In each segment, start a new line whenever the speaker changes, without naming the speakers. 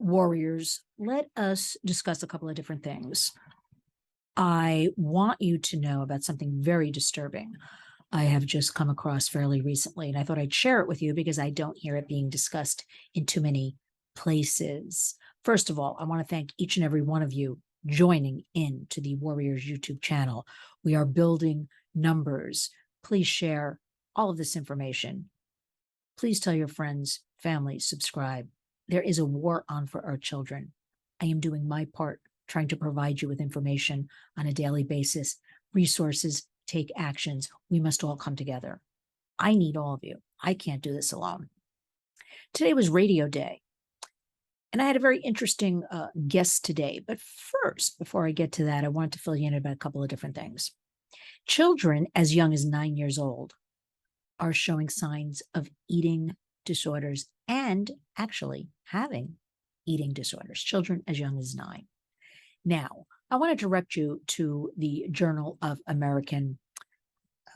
Warriors, let us discuss a couple of different things. I want you to know about something very disturbing I have just come across fairly recently, and I thought I'd share it with you because I don't hear it being discussed in too many places. First of all, I want to thank each and every one of you joining in to the Warriors YouTube channel. We are building numbers. Please share all of this information. Please tell your friends, family, subscribe. There is a war on for our children. I am doing my part, trying to provide you with information on a daily basis, resources, take actions. We must all come together. I need all of you. I can't do this alone. Today was radio day, and I had a very interesting guest today. But first, before I get to that, I wanted to fill you in about a couple of different things. Children as young as 9 years old are showing signs of eating disorders and actually having eating disorders, children as young as 9. Now, I want to direct you to the Journal of American,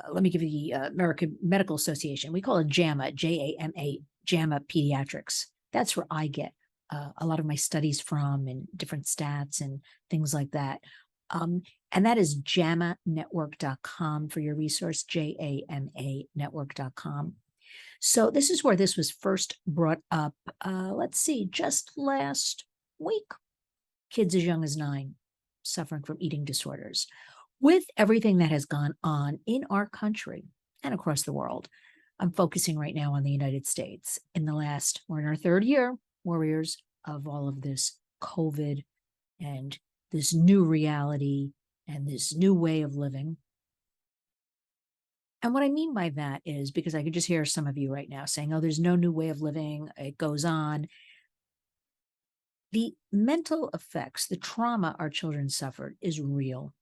let me give you the American Medical Association. We call it JAMA, J-A-M-A, JAMA Pediatrics. That's where I get a lot of my studies from and different stats and things like that. And that is jamanetwork.com for your resource, J-A-M-A network.com. So this is where this was first brought up, let's see, just last week. Kids as young as 9 suffering from eating disorders. With everything that has gone on in our country and across the world, I'm focusing right now on the United States. We're in our third year, Warriors, of all of this COVID and this new reality and this new way of living. And what I mean by that is because I could just hear some of you right now saying, oh, there's no new way of living. It goes on. The mental effects, the trauma our children suffered is real.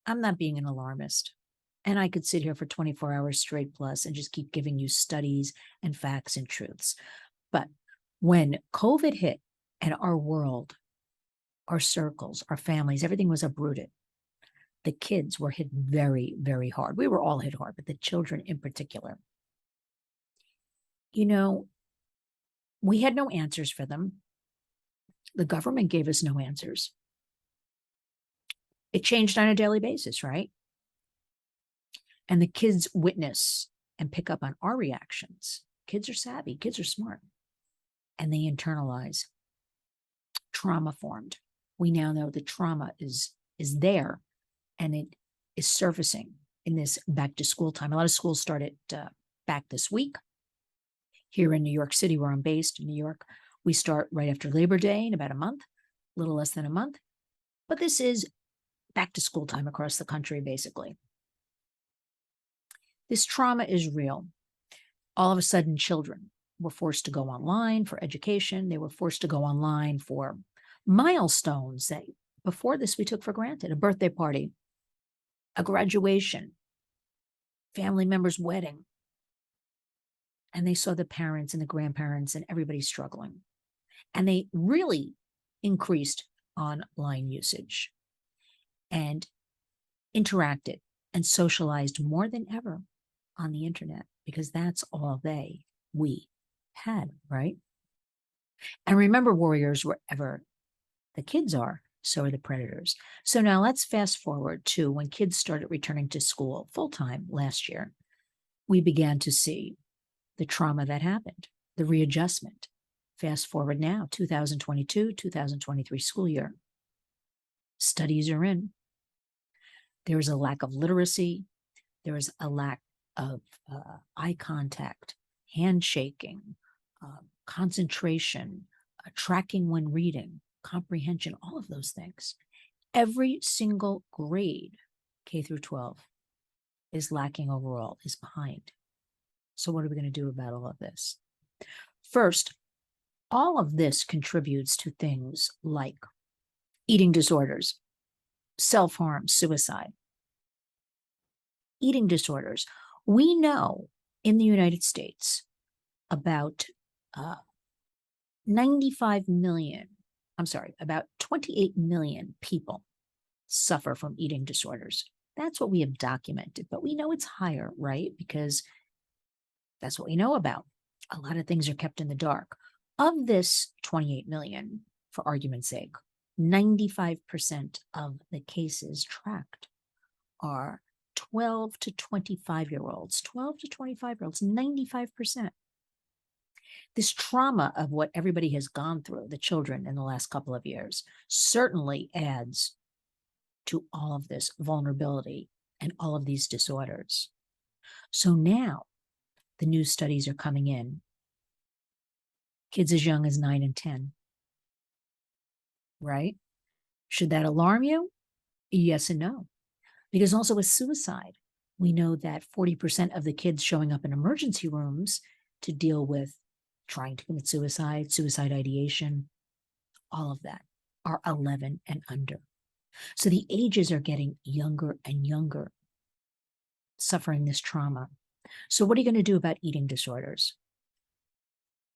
I'm not being an alarmist. And I could sit here for 24 hours straight plus and just keep giving you studies and facts and truths. But when COVID hit and our world, our circles, our families, everything was uprooted, the kids were hit very, very hard. We were all hit hard, but the children in particular. You know, we had no answers for them. The government gave us no answers. It changed on a daily basis, right? And the kids witness and pick up on our reactions. Kids are savvy, kids are smart, and they internalize. Trauma formed. We now know the trauma is there, and it is surfacing in this back to school time. A lot of schools started back this week. Here in New York City, where I'm based in New York, we start right after Labor Day in about a month, a little less than a month. But this is back to school time across the country, basically. This trauma is real. All of a sudden, children were forced to go online for education. They were forced to go online for milestones that before this we took for granted: a birthday party, a graduation, family member's wedding. And they saw the parents and the grandparents and everybody struggling. And they really increased online usage and interacted and socialized more than ever on the internet, because that's all we had, right? And remember, Warriors, wherever the kids are, so are the predators. So now let's fast forward to when kids started returning to school full-time last year. We began to see the trauma that happened, the readjustment. Fast forward now, 2022, 2023 school year. Studies are in. There is a lack of literacy. There is a lack of eye contact, handshaking, concentration, tracking when reading, comprehension, all of those things. Every single grade, K through 12, is lacking overall, is behind. So what are we going to do about all of this? First, all of this contributes to things like eating disorders, self-harm, suicide. Eating disorders. We know in the United States about 98 million people suffer from eating disorders. That's what we have documented, but we know it's higher, right? Because that's what we know about. A lot of things are kept in the dark. Of this 28 million, for argument's sake, 95% of the cases tracked are 12 to 25-year-olds. 12 to 25-year-olds, 95%. This trauma of what everybody has gone through, the children in the last couple of years, certainly adds to all of this vulnerability and all of these disorders. So now the new studies are coming in. Kids as young as 9 and 10, right? Should that alarm you? Yes and no. Because also with suicide, we know that 40% of the kids showing up in emergency rooms to deal with trying to commit suicide, suicide ideation, all of that are 11 and under. So the ages are getting younger and younger, suffering this trauma. So what are you going to do about eating disorders?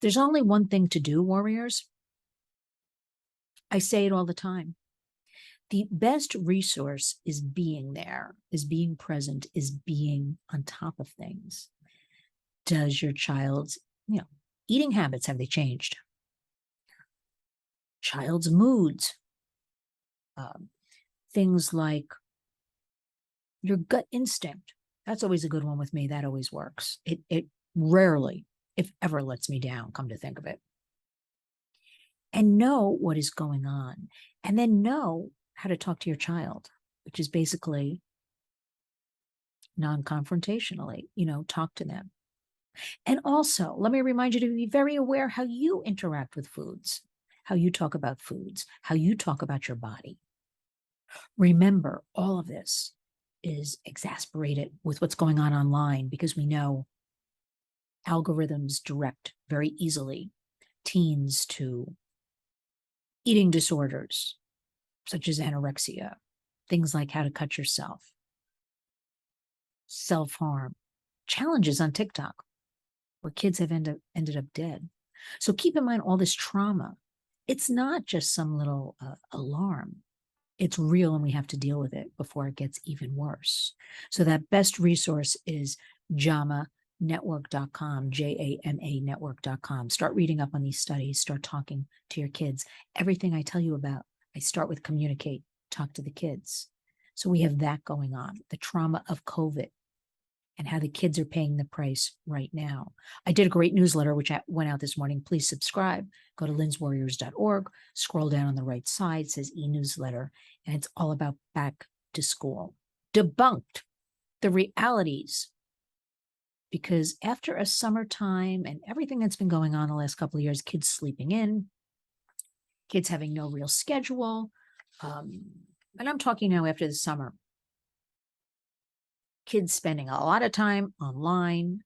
There's only one thing to do, warriors. I say it all the time. The best resource is being there, is being present, is being on top of things. Does your child's, eating habits, have they changed? Child's moods, things like your gut instinct. That's always a good one with me. That always works. It rarely, if ever, lets me down, come to think of it. And know what is going on. And then know how to talk to your child, which is basically non-confrontationally, talk to them. And also, let me remind you to be very aware how you interact with foods, how you talk about foods, how you talk about your body. Remember, all of this is exasperated with what's going on online because we know algorithms direct very easily teens to eating disorders, such as anorexia, things like how to cut yourself, self-harm, challenges on TikTok, where kids have ended up dead. So keep in mind all this trauma. It's not just some little alarm. It's real and we have to deal with it before it gets even worse. So that best resource is JAMA.network.com, JAMA network.com. Start reading up on these studies, start talking to your kids. Everything I tell you about, I start with communicate, talk to the kids. So we have that going on, the trauma of COVID and how the kids are paying the price right now. I did a great newsletter, which went out this morning. Please subscribe. Go to lynswarriors.org. Scroll down on the right side, it says e-newsletter, and it's all about back to school. Debunked the realities. Because after a summertime and everything that's been going on the last couple of years, kids sleeping in, kids having no real schedule, and I'm talking now after the summer, kids spending a lot of time online.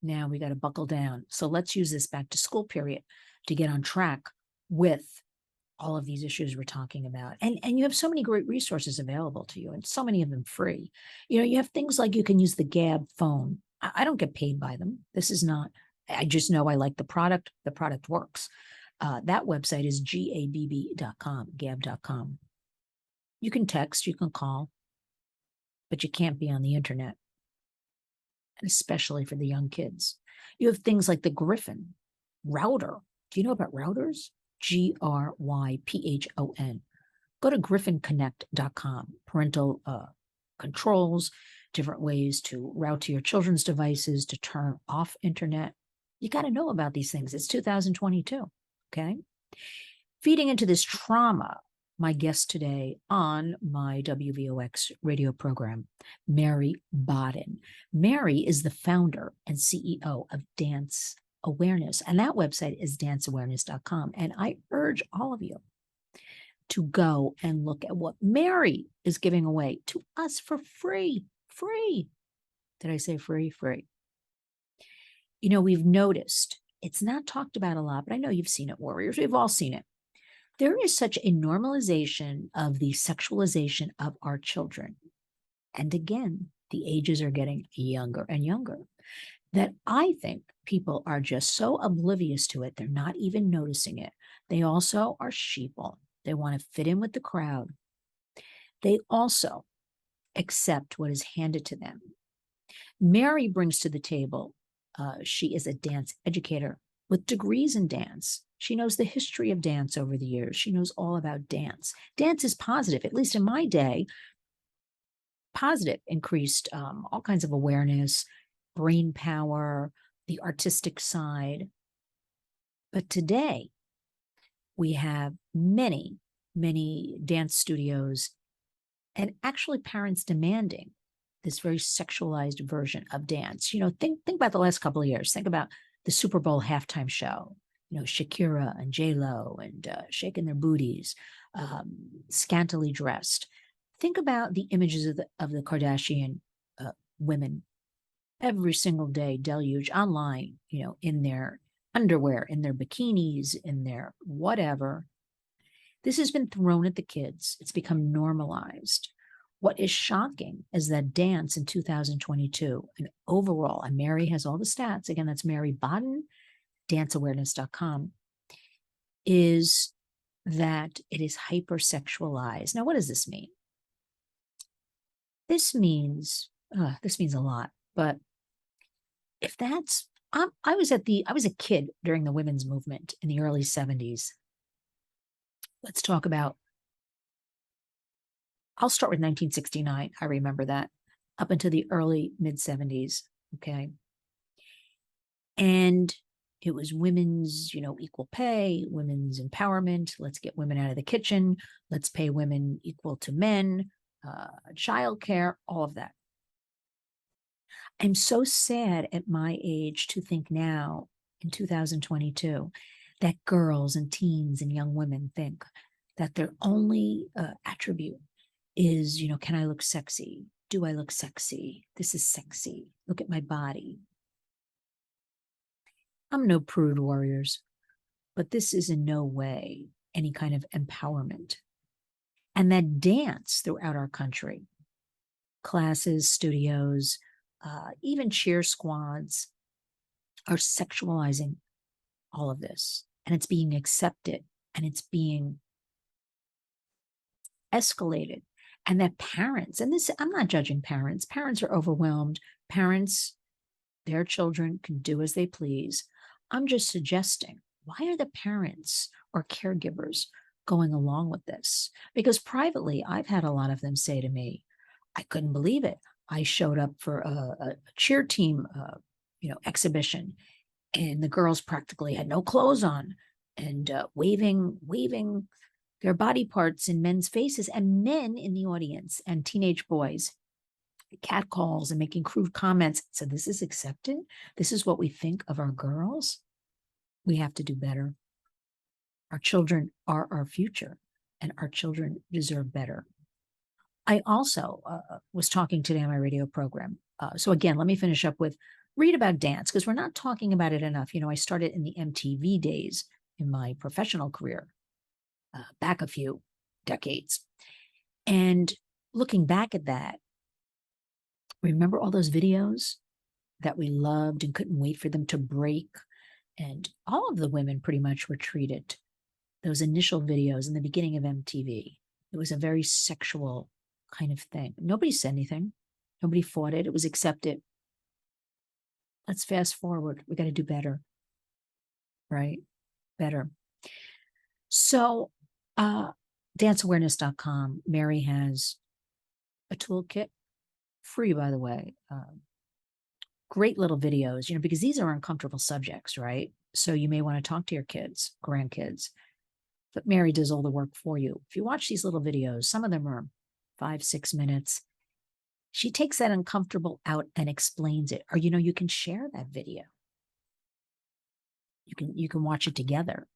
Now we got to buckle down. So let's use this back to school period to get on track with all of these issues we're talking about. And you have so many great resources available to you, and so many of them free. You have things like you can use the Gab phone. I don't get paid by them. This is not, I just know I like the product. The product works. That website is gabb.com, gab.com. You can text, you can call, but you can't be on the internet, and especially for the young kids. You have things like the Griffin router. Do you know about routers? GRYPHON. Go to griffinconnect.com. Parental controls, different ways to route to your children's devices, to turn off internet. You got to know about these things. It's 2022, okay? Feeding into this trauma, my guest today on my WVOX radio program, Mary Bodden. Mary is the founder and CEO of Dance Awareness, and that website is danceawareness.com. And I urge all of you to go and look at what Mary is giving away to us for free. Free. Did I say free? Free. We've noticed, it's not talked about a lot, but I know you've seen it, warriors. We've all seen it. There is such a normalization of the sexualization of our children. And again, the ages are getting younger and younger, that I think people are just so oblivious to it, they're not even noticing it. They also are sheeple. They want to fit in with the crowd. They also accept what is handed to them. Mary brings to the table, she is a dance educator with degrees in dance. She knows the history of dance over the years. She knows all about dance. Dance is positive, at least in my day, positive, increased all kinds of awareness, brain power, the artistic side. But today, we have many, many dance studios and actually parents demanding this very sexualized version of dance. Think about the last couple of years. Think about the Super Bowl halftime show. Shakira and J-Lo and shaking their booties, scantily dressed. Think about the images of the Kardashian women every single day, deluge online, in their underwear, in their bikinis, in their whatever. This has been thrown at the kids. It's become normalized. What is shocking is that dance in 2022, and overall, and Mary has all the stats, again, that's Mary Bodden, danceawareness.com, is that it is hypersexualized. Now, what does this mean? This means a lot, but if that's, I was a kid during the women's movement in the early 70s. Let's talk about, I'll start with 1969. I remember that up until the early mid 70s. Okay. And it was women's, equal pay, women's empowerment. Let's get women out of the kitchen. Let's pay women equal to men, childcare, all of that. I'm so sad at my age to think now in 2022 that girls and teens and young women think that their only attribute is, can I look sexy? Do I look sexy? This is sexy. Look at my body. I'm no prude, warriors, but this is in no way any kind of empowerment. And that dance throughout our country, classes, studios, even cheer squads are sexualizing all of this. And it's being accepted and it's being escalated. And that parents, and this, I'm not judging parents. Parents are overwhelmed. Parents, their children can do as they please. I'm just suggesting, why are the parents or caregivers going along with this? Because privately, I've had a lot of them say to me, I couldn't believe it. I showed up for a cheer team, exhibition, and the girls practically had no clothes on and waving their body parts in men's faces, and men in the audience and teenage boys, catcalls and making crude comments. So this is accepted. This is what we think of our girls. We have to do better. Our children are our future, and our children deserve better. I also was talking today on my radio program. So again, let me finish up with read about dance, because we're not talking about it enough. I started in the MTV days in my professional career, back a few decades. And looking back at that, remember all those videos that we loved and couldn't wait for them to break? And all of the women pretty much were treated. Those initial videos in the beginning of MTV, it was a very sexual kind of thing. Nobody said anything. Nobody fought it. It was accepted. Let's fast forward. We got to do better, right? Better. So, danceawareness.com, Mary has a toolkit, free, by the way. Great little videos, because these are uncomfortable subjects, right? So you may want to talk to your kids, grandkids, but Mary does all the work for you. If you watch these little videos, some of them are 5-6 minutes. She takes that uncomfortable out and explains it. Or, you can share that video. You can watch it together,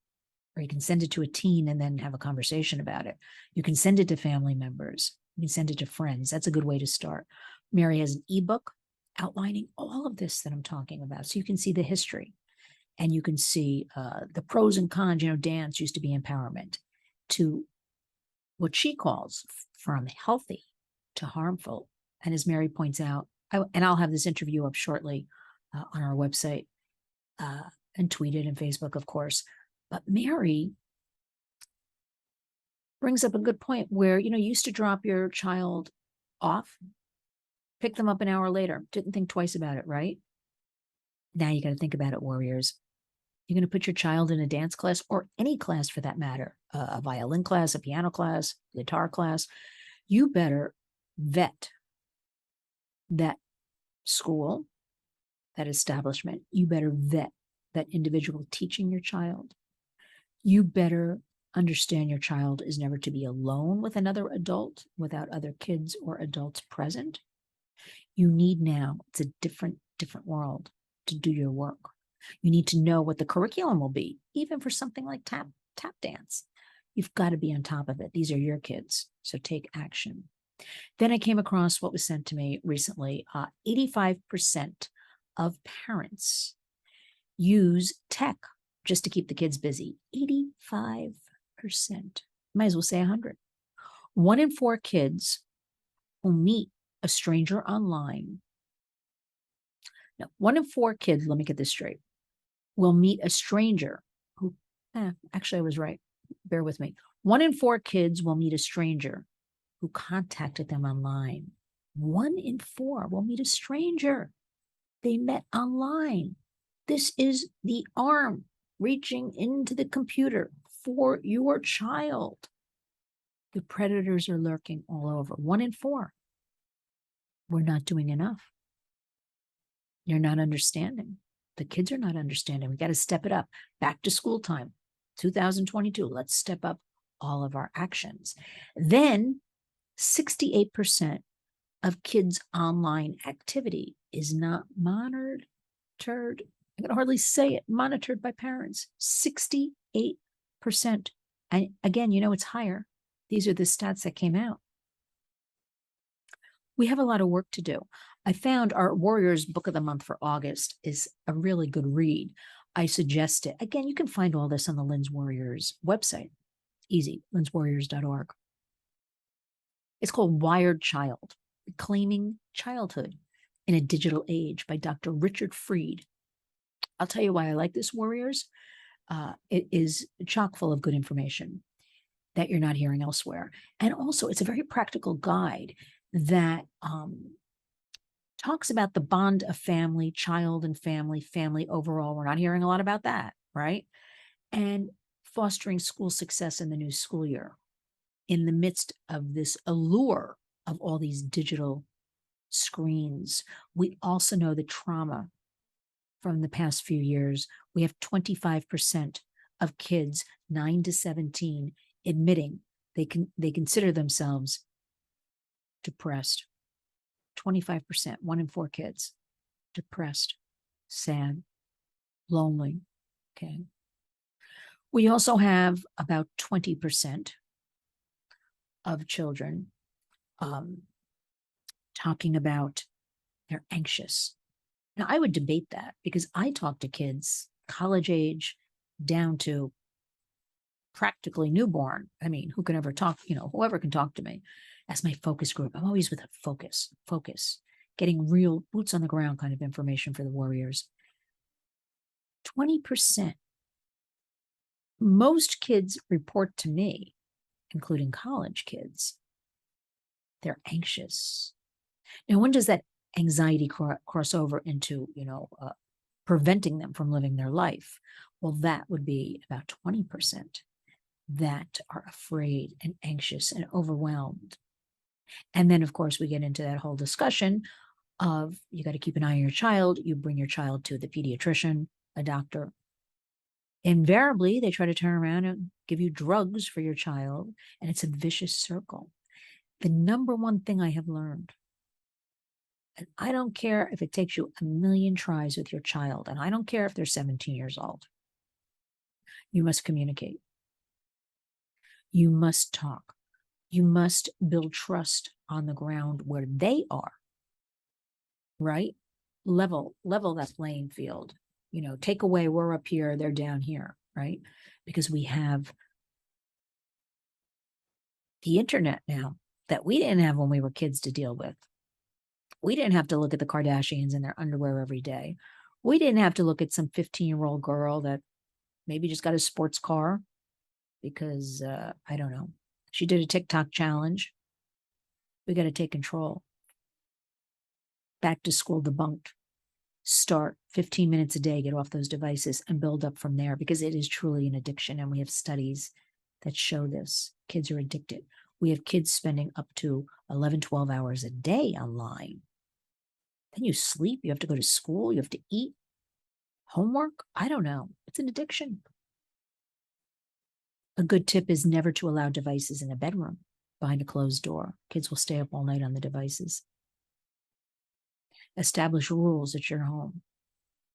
or you can send it to a teen and then have a conversation about it. You can send it to family members. You can send it to friends. That's a good way to start. Mary has an ebook outlining all of this that I'm talking about. So you can see the history and you can see the pros and cons. Dance used to be empowerment, to what she calls from healthy to harmful. And as Mary points out, and I'll have this interview up shortly on our website and tweeted and Facebook, of course. But Mary brings up a good point where, you used to drop your child off, pick them up an hour later, didn't think twice about it, right? Now you got to think about it, warriors. You're going to put your child in a dance class or any class for that matter, a violin class, a piano class, guitar class. You better vet that school, that establishment. You better vet that individual teaching your child. You better understand your child is never to be alone with another adult without other kids or adults present. You need now, it's a different world to do your work. You need to know what the curriculum will be, even for something like tap dance. You've got to be on top of it. These are your kids, so take action. Then I came across what was sent to me recently. 85% of parents use tech just to keep the kids busy. 85%. Might as well say 100. 1 in 4 kids will meet a stranger online. No, 1 in 4 kids, let me get this straight, will meet a stranger who, actually I was right. Bear with me. 1 in 4 kids will meet a stranger who contacted them online. 1 in 4 will meet a stranger they met online. This is the arm reaching into the computer for your child. The predators are lurking all over. 1 in 4. We're not doing enough. You're not understanding. The kids are not understanding. We got to step it up. Back to school time, 2022. Let's step up all of our actions. Then 68% of kids' online activity is not monitored. I can hardly say it, monitored by parents. 68%. And again, it's higher. These are the stats that came out. We have a lot of work to do. I found our Warriors Book of the Month for August is a really good read. I suggest it. Again, you can find all this on the Lynn's Warriors website. Easy, lynswarriors.org. It's called Wired Child, Reclaiming Childhood in a Digital Age by Dr. Richard Freed. I'll tell you why I like this, Warriors. It is chock full of good information that you're not hearing elsewhere. And also, it's a very practical guide that talks about the bond of family, child and family overall. We're not hearing a lot about that, right? And fostering school success in the new school year in the midst of this allure of all these digital screens. We also know the trauma from the past few years. We have 25% of kids 9 to 17 admitting they consider themselves depressed. 25%, 1 in 4 kids, depressed, sad, lonely. Okay. We also have about 20% of children talking about they're anxious. Now, I would debate that because I talk to kids college age down to practically newborn. I mean, who can ever talk, whoever can talk to me as my focus group. I'm always with a focus, getting real boots on the ground kind of information for the Warriors. 20%. Most kids report to me, including college kids, they're anxious. Now, when does that anxiety cross over into, preventing them from living their life? Well, that would be about 20% that are afraid and anxious and overwhelmed. And then, of course, we get into that whole discussion of you got to keep an eye on your child. You bring your child to the pediatrician, a doctor. Invariably, they try to turn around and give you drugs for your child, and it's a vicious circle. The number one thing I have learned, and I don't care if it takes you 1,000,000 tries with your child, and I don't care if they're 17 years old, you must communicate. You must talk. You must build trust on the ground where they are, right? Level that playing field. Take away, we're up here, they're down here, right? Because we have the internet now that we didn't have when we were kids to deal with. We didn't have to look at the Kardashians in their underwear every day. We didn't have to look at some 15-year-old girl that maybe just got a sports car because, I don't know, she did a TikTok challenge. We got to take control. Back to school debunked. Start 15 minutes a day, get off those devices and build up from there, because it is truly an addiction. And we have studies that show this. Kids are addicted. We have kids spending up to 11, 12 hours a day online. Then you sleep, you have to go to school, you have to eat, homework. I don't know. It's an addiction. A good tip is never to allow devices in a bedroom behind a closed door. Kids will stay up all night on the devices. Establish rules at your home.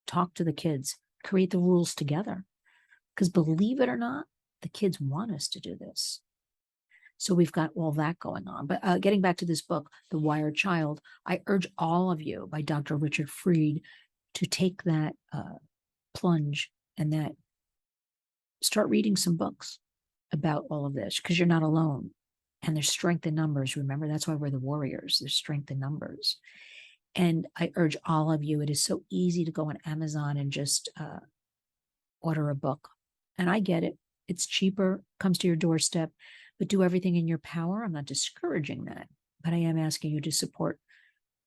Talk to the kids. Create the rules together. Because believe it or not, the kids want us to do this. So we've got all that going on. But getting back to this book, The Wired Child, I urge all of you, by Dr. Richard Fried, to take that plunge and that start reading some books about all of this, because you're not alone. And there's strength in numbers. Remember, that's why we're the warriors. There's strength in numbers. And I urge all of you, it is so easy to go on Amazon and just order a book. And I get it. It's cheaper, comes to your doorstep, but do everything in your power. I'm not discouraging that, but I am asking you to support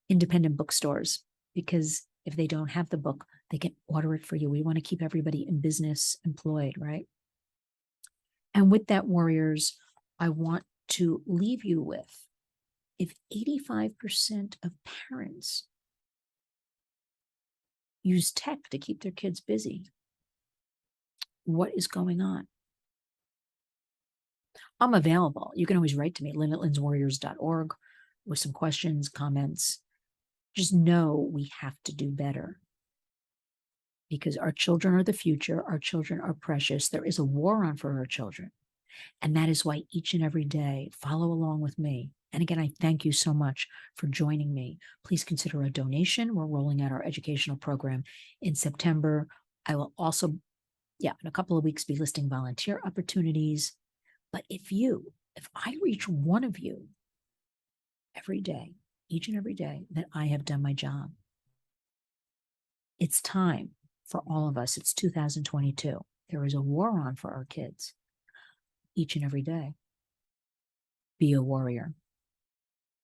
independent bookstores, because if they don't have the book, they can order it for you. We want to keep everybody in business employed, right? And with that, warriors, I want to leave you with, if 85% of parents use tech to keep their kids busy, what is going on? I'm available. You can always write to me, lynn@lynswarriors.org, with some questions, comments. Just know we have to do better, because our children are the future. Our children are precious. There is a war on for our children. And that is why each and every day, follow along with me. And again, I thank you so much for joining me. Please consider a donation. We're rolling out our educational program in September. I will also, in a couple of weeks, be listing volunteer opportunities. But if I reach one of you every day, each and every day, then I have done my job. It's time for all of us. It's 2022. There is a war on for our kids each and every day. Be a warrior.